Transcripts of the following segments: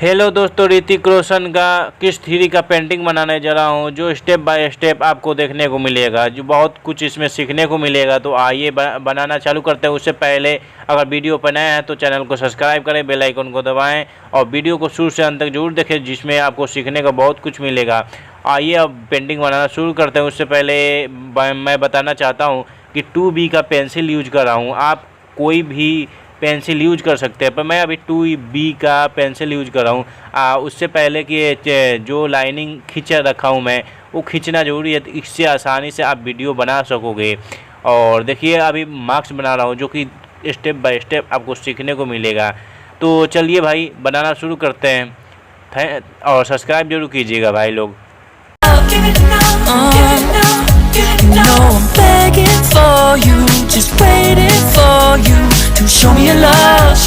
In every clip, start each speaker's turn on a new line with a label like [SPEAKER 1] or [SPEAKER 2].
[SPEAKER 1] Hello दोस्तों, ऋतिक रोशन का किस थ्री का पेंटिंग बनाने जा रहा हूँ, जो स्टेप बाय स्टेप आपको देखने को मिलेगा, जो बहुत कुछ इसमें सीखने को मिलेगा। तो आइए बनाना चालू करते हैं। उससे पहले अगर वीडियो पर नया है तो चैनल को सब्सक्राइब करें, बेल आइकन को दबाएं और वीडियो को शुरू से अंत तक जरूर देखें, जिसमें आपको सीखने का बहुत कुछ मिलेगा। आइए अब पेंटिंग बनाना शुरू करते हैं। उससे पहले मैं बताना चाहता हूँ कि 2B का पेंसिल यूज कर रहा हूँ। आप कोई भी पेंसिल यूज कर सकते हैं, पर मैं अभी 2B का पेंसिल यूज कर रहा हूँ। उससे पहले कि जो लाइनिंग खींच रखा हूँ मैं, वो खींचना ज़रूरी है, तो इससे आसानी से आप वीडियो बना सकोगे। और देखिए अभी मार्क्स बना रहा हूँ, जो कि स्टेप बाय स्टेप आपको सीखने को मिलेगा। तो चलिए भाई बनाना शुरू करते हैं। और सब्सक्राइब जरूर कीजिएगा भाई लोग।
[SPEAKER 2] I'm begging for you, just waiting for you to show me your love.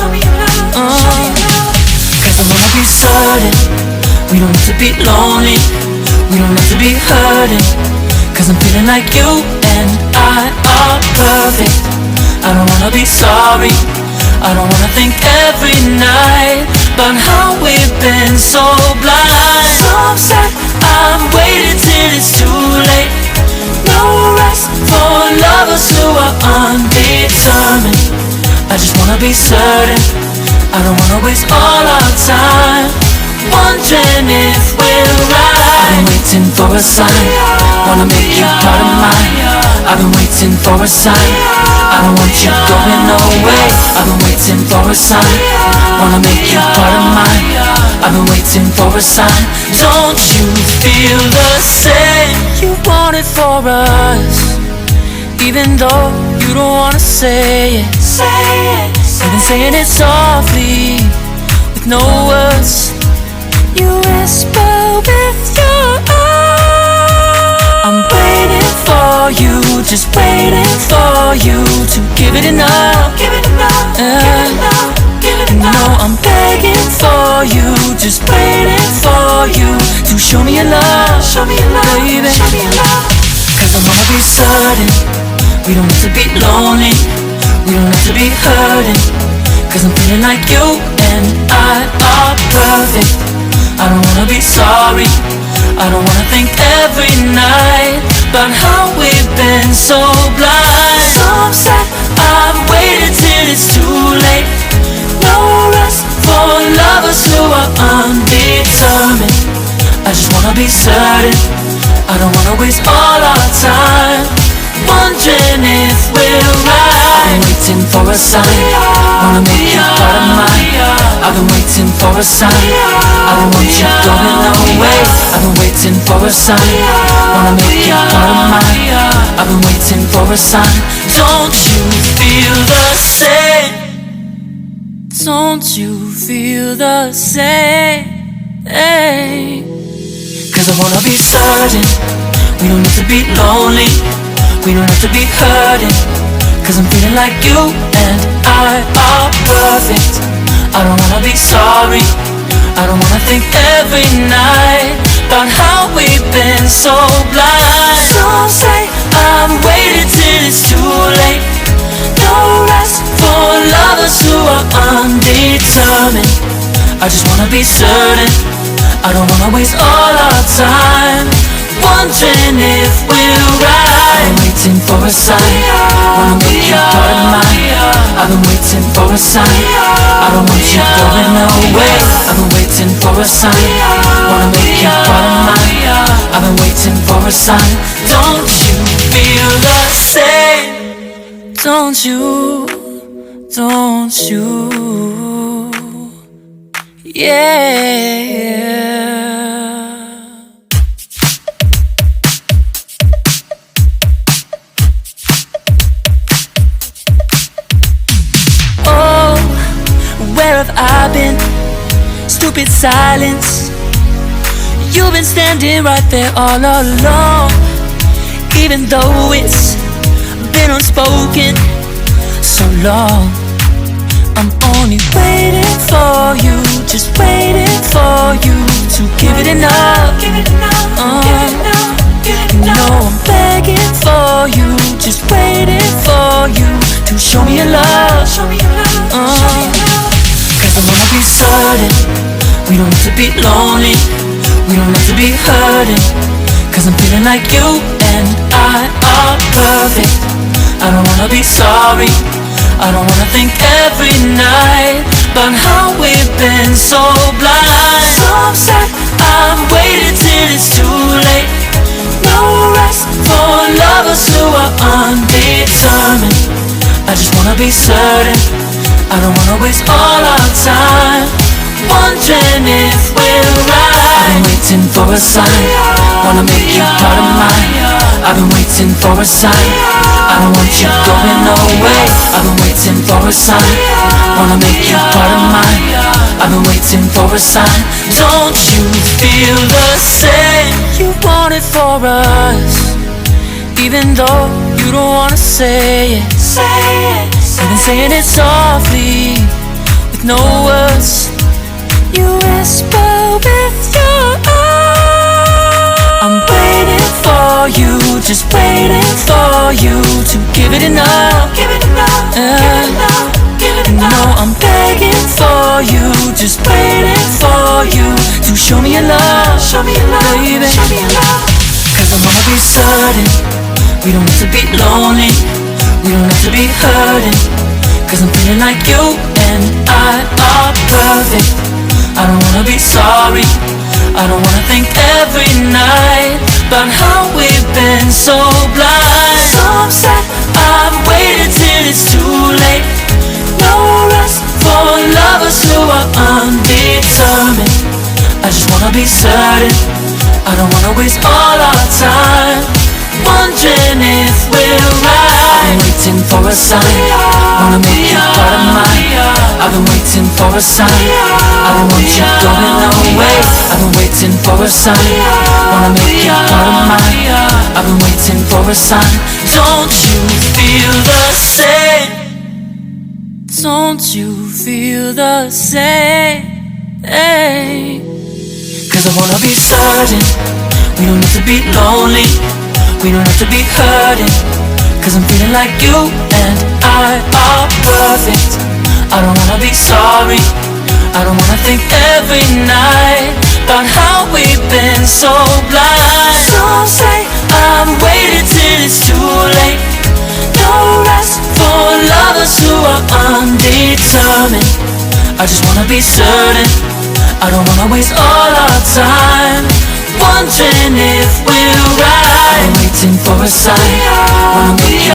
[SPEAKER 2] Cause I wanna be certain we don't have to be lonely, we don't have to be hurting. Cause I'm feeling like you and I are perfect. I don't wanna be sorry, I don't wanna think every night about how we've been so blind. So upset, I've waited till it's too late. No rest for lovers who are undetermined. I just wanna be certain, I don't wanna waste all our time wondering if we're right. I've been waiting for a sign, wanna make you part of mine. I've been waiting for a sign, I don't want you going away. I've been waiting for a sign, wanna make you part of mine. I've been waiting for a sign. Don't you feel the same? You want it for us, even though you don't wanna say it. You've been saying it softly, with no words. You whisper with your eyes. I'm waiting for you, just waiting for you to give it enough. No, I'm begging for you, just waiting for you to show me your love, baby. Cause I wanna be certain we don't have to be lonely, we don't have to be hurting. Cause I'm feeling like you and I are perfect. I don't wanna be sorry, I don't wanna think every night about how we've been so blind. So upset, I've waited till it's too late. No rest for lovers who are undetermined. I just wanna be certain, I don't wanna waste all our time wondering if we're right. I've been waiting for a sign, wanna make you part of mine. I've been waiting for a sign, I don't want you going away. I've been waiting for a sign, wanna make you part of mine. I've been waiting for a sign. Don't you feel the same? Don't you feel the same? Cause I wanna be certain we don't have to be lonely, we don't have to be hurting. Cause I'm feeling like you and I are perfect. I don't wanna be sorry, I don't wanna think every night about how we've been so blind. Some say I've waited till it's too late. No rest for lovers who are undetermined. I just wanna be certain, I don't wanna waste all our time wondering if we're right. I've been waiting for a sign, wanna make you part of mine. I've been waiting for a sign, I don't want you going away. I've been waiting for a sign, wanna make you part of mine. I've been waiting for a sign. Don't you feel the same? Don't you, don't you, yeah. Oh, where have I been? Stupid silence. You've been standing right there all along, even though it's been unspoken so long. I'm only waiting for you, just waiting for you to give it enough. No, I'm begging for you, just waiting for you to show me your love. Cause I wanna be certain We don't have to be lonely, we don't have to be hurting, 'cause I'm feeling like you and I are perfect. I don't wanna be sorry, I don't wanna think every night about how we've been so blind. So upset, I've waited till it's too late. No rest for lovers who are undetermined. I just wanna be certain, I don't wanna waste all our time wondering if we're right. I've been waiting for a sign, wanna make you part of mine. I've been waiting for a sign, I don't want you going away. I've been waiting for a sign, wanna make you part of mine. I've been waiting for a sign. Don't you feel the same? You want it for us, even though you don't wanna say it. You've been saying it softly, with no words. You whisper with your eyes. I'm waiting for you, just waiting for you to give it enough. Give it enough, give it enough, give it enough. No, I'm begging for you, just waiting for you to show me your love, baby. Show me your love. 'Cause I wanna be certain, we don't have to be lonely, we don't have to be hurting, 'cause I'm feeling like you and I are perfect. I don't wanna be sorry, I don't wanna think every night about how we've been so blind. So upset, I've waited till it's too late. No rest for lovers who are undetermined. I just wanna be certain, I don't wanna waste all our time wondering if we're right. I've been waiting for a sign, wanna make you part of mine. I've been waiting for a sign, I don't want you going away. I've been waiting for a sign, wanna make you part of mine. I've been waiting for a sign. Don't you feel the same? Don't you feel the same? 'Cause I wanna be certain, we don't have to be lonely, we don't have to be hurting, 'cause I'm feeling like you and I are perfect. I don't wanna be sorry, I don't wanna think every night about how we've been so blind. Some say I've waited till it's too late. No rest for lovers who are undetermined. I just wanna be certain, I don't wanna waste all our time wondering if we're right. I'm waiting for a sign, wanna make you